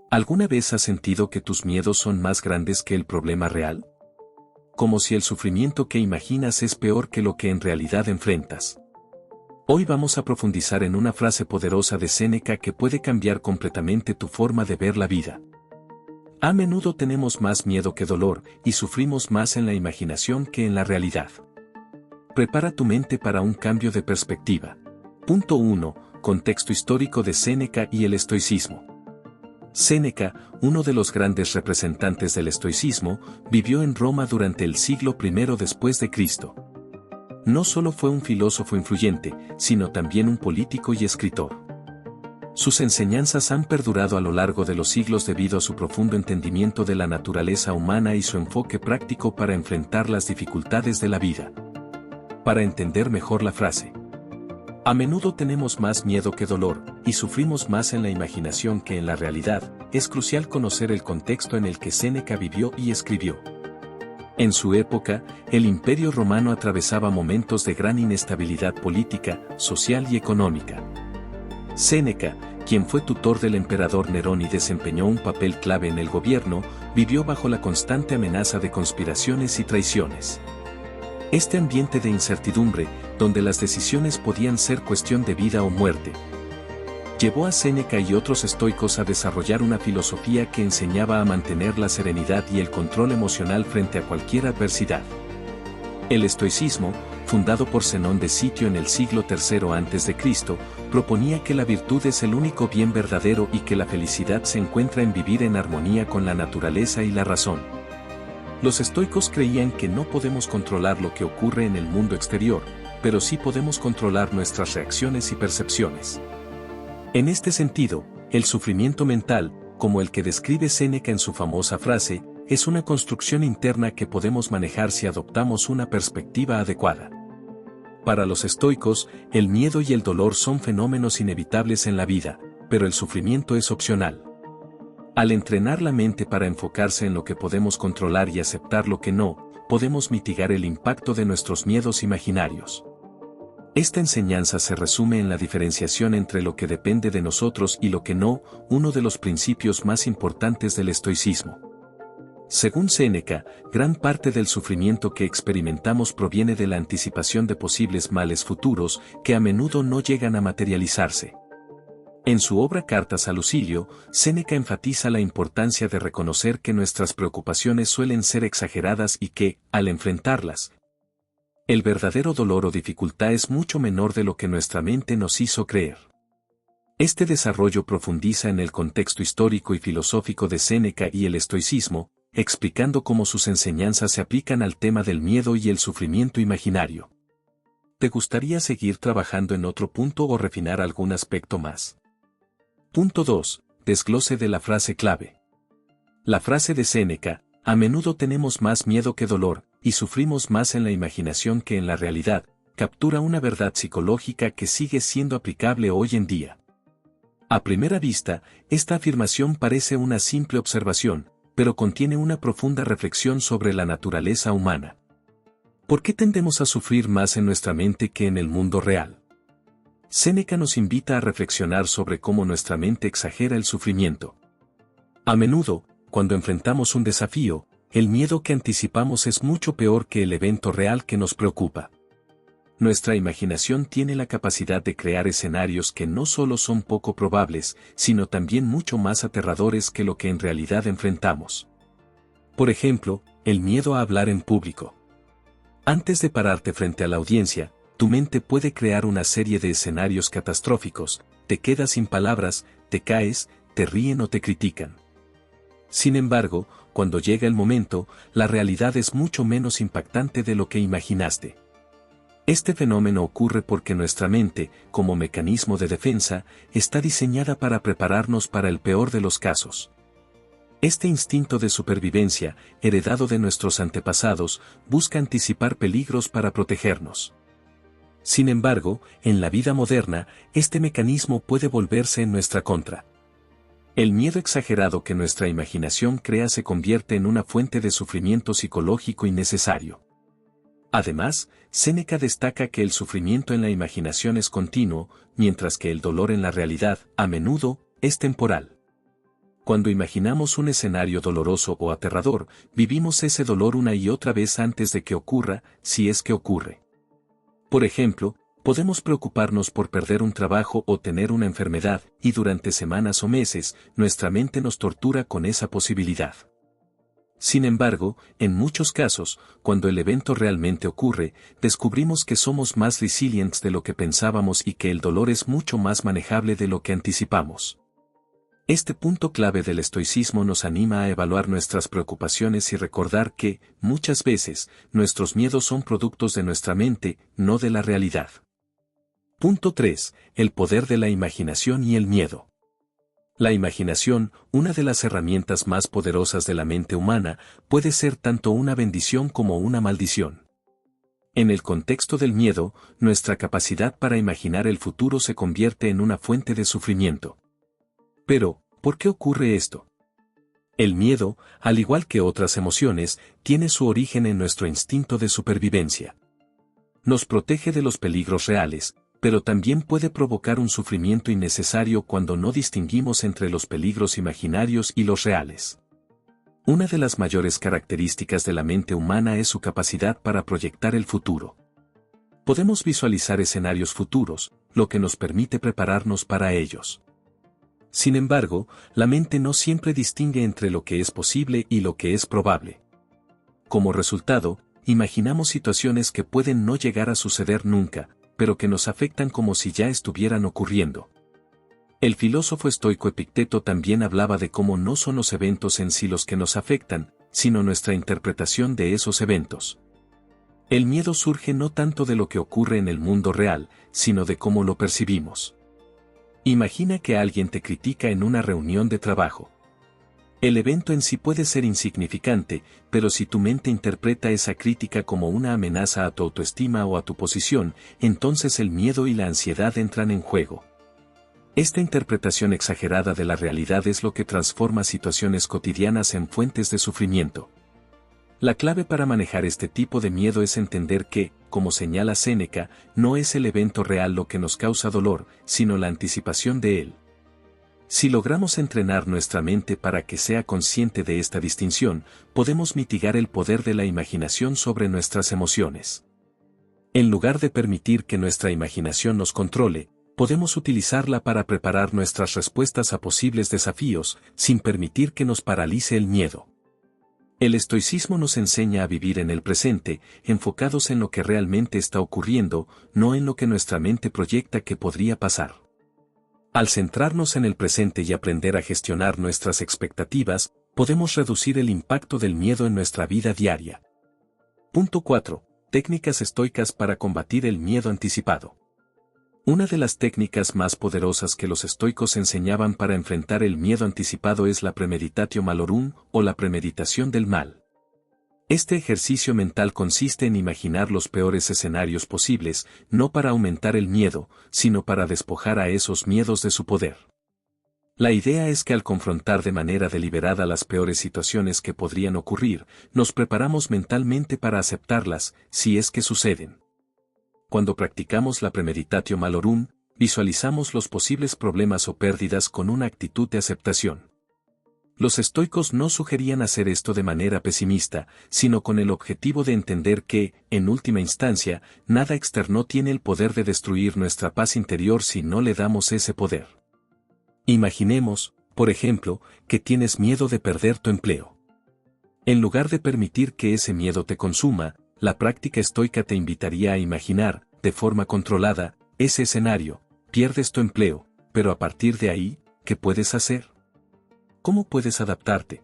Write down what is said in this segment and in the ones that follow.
¿Alguna vez has sentido que tus miedos son más grandes que el problema real? Como si el sufrimiento que imaginas es peor que lo que en realidad enfrentas. Hoy vamos a profundizar en una frase poderosa de Séneca que puede cambiar completamente tu forma de ver la vida. A menudo tenemos más miedo que dolor, y sufrimos más en la imaginación que en la realidad. Prepara tu mente para un cambio de perspectiva. Punto 1. Contexto histórico de Séneca y el estoicismo. Séneca, uno de los grandes representantes del estoicismo, vivió en Roma durante el siglo I después de Cristo. No solo fue un filósofo influyente, sino también un político y escritor. Sus enseñanzas han perdurado a lo largo de los siglos debido a su profundo entendimiento de la naturaleza humana y su enfoque práctico para enfrentar las dificultades de la vida. Para entender mejor la frase, a menudo tenemos más miedo que dolor, y sufrimos más en la imaginación que en la realidad, es crucial conocer el contexto en el que Séneca vivió y escribió. En su época, el Imperio Romano atravesaba momentos de gran inestabilidad política, social y económica. Séneca, quien fue tutor del emperador Nerón y desempeñó un papel clave en el gobierno, vivió bajo la constante amenaza de conspiraciones y traiciones. Este ambiente de incertidumbre, donde las decisiones podían ser cuestión de vida o muerte, llevó a Séneca y otros estoicos a desarrollar una filosofía que enseñaba a mantener la serenidad y el control emocional frente a cualquier adversidad. El estoicismo, fundado por Zenón de Sitio en el siglo III a.C., proponía que la virtud es el único bien verdadero y que la felicidad se encuentra en vivir en armonía con la naturaleza y la razón. Los estoicos creían que no podemos controlar lo que ocurre en el mundo exterior, pero sí podemos controlar nuestras reacciones y percepciones. En este sentido, el sufrimiento mental, como el que describe Séneca en su famosa frase, es una construcción interna que podemos manejar si adoptamos una perspectiva adecuada. Para los estoicos, el miedo y el dolor son fenómenos inevitables en la vida, pero el sufrimiento es opcional. Al entrenar la mente para enfocarse en lo que podemos controlar y aceptar lo que no, podemos mitigar el impacto de nuestros miedos imaginarios. Esta enseñanza se resume en la diferenciación entre lo que depende de nosotros y lo que no, uno de los principios más importantes del estoicismo. Según Séneca, gran parte del sufrimiento que experimentamos proviene de la anticipación de posibles males futuros que a menudo no llegan a materializarse. En su obra Cartas a Lucilio, Séneca enfatiza la importancia de reconocer que nuestras preocupaciones suelen ser exageradas y que, al enfrentarlas, el verdadero dolor o dificultad es mucho menor de lo que nuestra mente nos hizo creer. Este desarrollo profundiza en el contexto histórico y filosófico de Séneca y el estoicismo, explicando cómo sus enseñanzas se aplican al tema del miedo y el sufrimiento imaginario. ¿Te gustaría seguir trabajando en otro punto o refinar algún aspecto más? Punto 2. Desglose de la frase clave. La frase de Séneca, a menudo tenemos más miedo que dolor, y sufrimos más en la imaginación que en la realidad, captura una verdad psicológica que sigue siendo aplicable hoy en día. A primera vista, esta afirmación parece una simple observación, pero contiene una profunda reflexión sobre la naturaleza humana. ¿Por qué tendemos a sufrir más en nuestra mente que en el mundo real? Séneca nos invita a reflexionar sobre cómo nuestra mente exagera el sufrimiento. A menudo, cuando enfrentamos un desafío, el miedo que anticipamos es mucho peor que el evento real que nos preocupa. Nuestra imaginación tiene la capacidad de crear escenarios que no solo son poco probables, sino también mucho más aterradores que lo que en realidad enfrentamos. Por ejemplo, el miedo a hablar en público. Antes de pararte frente a la audiencia, tu mente puede crear una serie de escenarios catastróficos, te quedas sin palabras, te caes, te ríen o te critican. Sin embargo, cuando llega el momento, la realidad es mucho menos impactante de lo que imaginaste. Este fenómeno ocurre porque nuestra mente, como mecanismo de defensa, está diseñada para prepararnos para el peor de los casos. Este instinto de supervivencia, heredado de nuestros antepasados, busca anticipar peligros para protegernos. Sin embargo, en la vida moderna, este mecanismo puede volverse en nuestra contra. El miedo exagerado que nuestra imaginación crea se convierte en una fuente de sufrimiento psicológico innecesario. Además, Séneca destaca que el sufrimiento en la imaginación es continuo, mientras que el dolor en la realidad, a menudo, es temporal. Cuando imaginamos un escenario doloroso o aterrador, vivimos ese dolor una y otra vez antes de que ocurra, si es que ocurre. Por ejemplo, podemos preocuparnos por perder un trabajo o tener una enfermedad, y durante semanas o meses, nuestra mente nos tortura con esa posibilidad. Sin embargo, en muchos casos, cuando el evento realmente ocurre, descubrimos que somos más resilientes de lo que pensábamos y que el dolor es mucho más manejable de lo que anticipamos. Este punto clave del estoicismo nos anima a evaluar nuestras preocupaciones y recordar que, muchas veces, nuestros miedos son productos de nuestra mente, no de la realidad. Punto 3. El poder de la imaginación y el miedo. La imaginación, una de las herramientas más poderosas de la mente humana, puede ser tanto una bendición como una maldición. En el contexto del miedo, nuestra capacidad para imaginar el futuro se convierte en una fuente de sufrimiento. Pero, ¿por qué ocurre esto? El miedo, al igual que otras emociones, tiene su origen en nuestro instinto de supervivencia. Nos protege de los peligros reales, pero también puede provocar un sufrimiento innecesario cuando no distinguimos entre los peligros imaginarios y los reales. Una de las mayores características de la mente humana es su capacidad para proyectar el futuro. Podemos visualizar escenarios futuros, lo que nos permite prepararnos para ellos. Sin embargo, la mente no siempre distingue entre lo que es posible y lo que es probable. Como resultado, imaginamos situaciones que pueden no llegar a suceder nunca, pero que nos afectan como si ya estuvieran ocurriendo. El filósofo estoico Epicteto también hablaba de cómo no son los eventos en sí los que nos afectan, sino nuestra interpretación de esos eventos. El miedo surge no tanto de lo que ocurre en el mundo real, sino de cómo lo percibimos. Imagina que alguien te critica en una reunión de trabajo. El evento en sí puede ser insignificante, pero si tu mente interpreta esa crítica como una amenaza a tu autoestima o a tu posición, entonces el miedo y la ansiedad entran en juego. Esta interpretación exagerada de la realidad es lo que transforma situaciones cotidianas en fuentes de sufrimiento. La clave para manejar este tipo de miedo es entender que, como señala Séneca, no es el evento real lo que nos causa dolor, sino la anticipación de él. Si logramos entrenar nuestra mente para que sea consciente de esta distinción, podemos mitigar el poder de la imaginación sobre nuestras emociones. En lugar de permitir que nuestra imaginación nos controle, podemos utilizarla para preparar nuestras respuestas a posibles desafíos, sin permitir que nos paralice el miedo. El estoicismo nos enseña a vivir en el presente, enfocados en lo que realmente está ocurriendo, no en lo que nuestra mente proyecta que podría pasar. Al centrarnos en el presente y aprender a gestionar nuestras expectativas, podemos reducir el impacto del miedo en nuestra vida diaria. Punto 4. Técnicas estoicas para combatir el miedo anticipado. Una de las técnicas más poderosas que los estoicos enseñaban para enfrentar el miedo anticipado es la premeditatio malorum, o la premeditación del mal. Este ejercicio mental consiste en imaginar los peores escenarios posibles, no para aumentar el miedo, sino para despojar a esos miedos de su poder. La idea es que al confrontar de manera deliberada las peores situaciones que podrían ocurrir, nos preparamos mentalmente para aceptarlas, si es que suceden. Cuando practicamos la premeditatio malorum, visualizamos los posibles problemas o pérdidas con una actitud de aceptación. Los estoicos no sugerían hacer esto de manera pesimista, sino con el objetivo de entender que, en última instancia, nada externo tiene el poder de destruir nuestra paz interior si no le damos ese poder. Imaginemos, por ejemplo, que tienes miedo de perder tu empleo. En lugar de permitir que ese miedo te consuma, la práctica estoica te invitaría a imaginar, de forma controlada, ese escenario: pierdes tu empleo, pero a partir de ahí, ¿qué puedes hacer? ¿Cómo puedes adaptarte?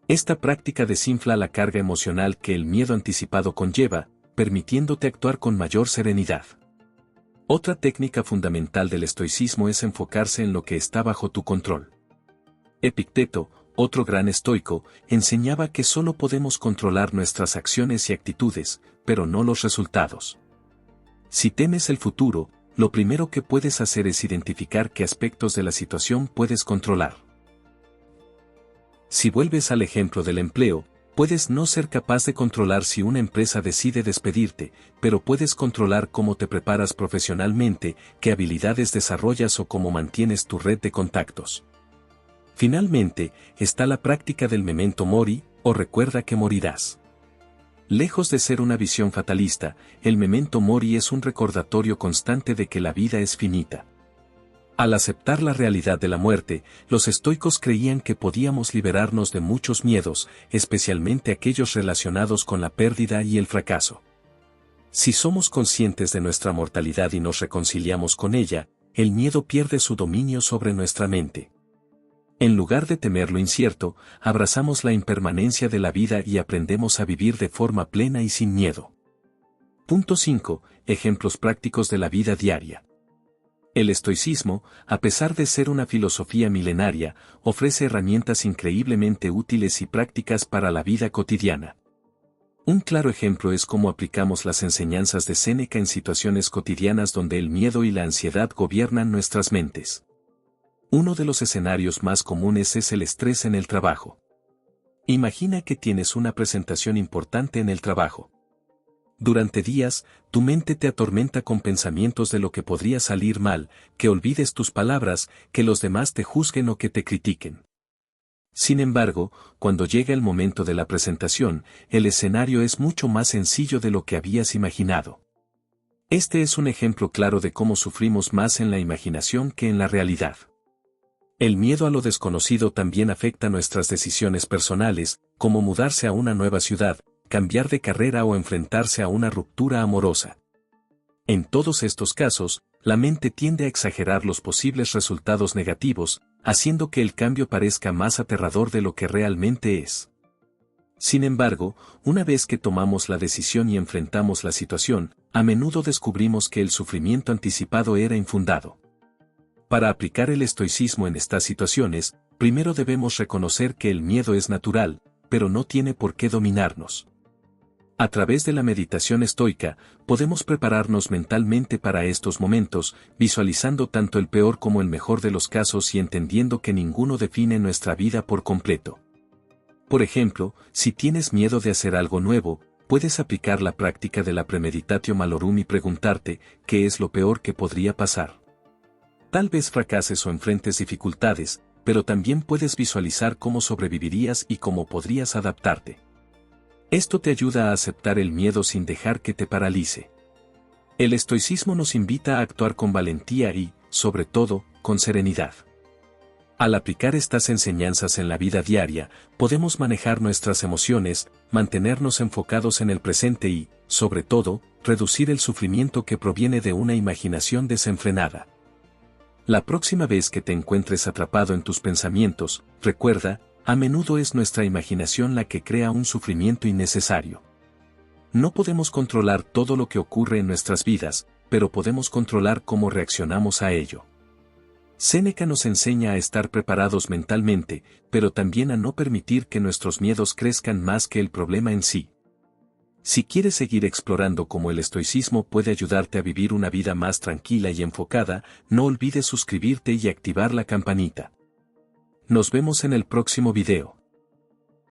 Esta práctica desinfla la carga emocional que el miedo anticipado conlleva, permitiéndote actuar con mayor serenidad. Otra técnica fundamental del estoicismo es enfocarse en lo que está bajo tu control. Epicteto, otro gran estoico, enseñaba que solo podemos controlar nuestras acciones y actitudes, pero no los resultados. Si temes el futuro, lo primero que puedes hacer es identificar qué aspectos de la situación puedes controlar. Si vuelves al ejemplo del empleo, puedes no ser capaz de controlar si una empresa decide despedirte, pero puedes controlar cómo te preparas profesionalmente, qué habilidades desarrollas o cómo mantienes tu red de contactos. Finalmente, está la práctica del memento mori, o recuerda que morirás. Lejos de ser una visión fatalista, el memento mori es un recordatorio constante de que la vida es finita. Al aceptar la realidad de la muerte, los estoicos creían que podíamos liberarnos de muchos miedos, especialmente aquellos relacionados con la pérdida y el fracaso. Si somos conscientes de nuestra mortalidad y nos reconciliamos con ella, el miedo pierde su dominio sobre nuestra mente. En lugar de temer lo incierto, abrazamos la impermanencia de la vida y aprendemos a vivir de forma plena y sin miedo. Punto 5. Ejemplos prácticos de la vida diaria. El estoicismo, a pesar de ser una filosofía milenaria, ofrece herramientas increíblemente útiles y prácticas para la vida cotidiana. Un claro ejemplo es cómo aplicamos las enseñanzas de Séneca en situaciones cotidianas donde el miedo y la ansiedad gobiernan nuestras mentes. Uno de los escenarios más comunes es el estrés en el trabajo. Imagina que tienes una presentación importante en el trabajo. Durante días, tu mente te atormenta con pensamientos de lo que podría salir mal, que olvides tus palabras, que los demás te juzguen o que te critiquen. Sin embargo, cuando llega el momento de la presentación, el escenario es mucho más sencillo de lo que habías imaginado. Este es un ejemplo claro de cómo sufrimos más en la imaginación que en la realidad. El miedo a lo desconocido también afecta nuestras decisiones personales, como mudarse a una nueva ciudad, cambiar de carrera o enfrentarse a una ruptura amorosa. En todos estos casos, la mente tiende a exagerar los posibles resultados negativos, haciendo que el cambio parezca más aterrador de lo que realmente es. Sin embargo, una vez que tomamos la decisión y enfrentamos la situación, a menudo descubrimos que el sufrimiento anticipado era infundado. Para aplicar el estoicismo en estas situaciones, primero debemos reconocer que el miedo es natural, pero no tiene por qué dominarnos. A través de la meditación estoica, podemos prepararnos mentalmente para estos momentos, visualizando tanto el peor como el mejor de los casos y entendiendo que ninguno define nuestra vida por completo. Por ejemplo, si tienes miedo de hacer algo nuevo, puedes aplicar la práctica de la premeditatio malorum y preguntarte, ¿qué es lo peor que podría pasar? Tal vez fracases o enfrentes dificultades, pero también puedes visualizar cómo sobrevivirías y cómo podrías adaptarte. Esto te ayuda a aceptar el miedo sin dejar que te paralice. El estoicismo nos invita a actuar con valentía y, sobre todo, con serenidad. Al aplicar estas enseñanzas en la vida diaria, podemos manejar nuestras emociones, mantenernos enfocados en el presente y, sobre todo, reducir el sufrimiento que proviene de una imaginación desenfrenada. La próxima vez que te encuentres atrapado en tus pensamientos, recuerda, a menudo es nuestra imaginación la que crea un sufrimiento innecesario. No podemos controlar todo lo que ocurre en nuestras vidas, pero podemos controlar cómo reaccionamos a ello. Séneca nos enseña a estar preparados mentalmente, pero también a no permitir que nuestros miedos crezcan más que el problema en sí. Si quieres seguir explorando cómo el estoicismo puede ayudarte a vivir una vida más tranquila y enfocada, no olvides suscribirte y activar la campanita. Nos vemos en el próximo video.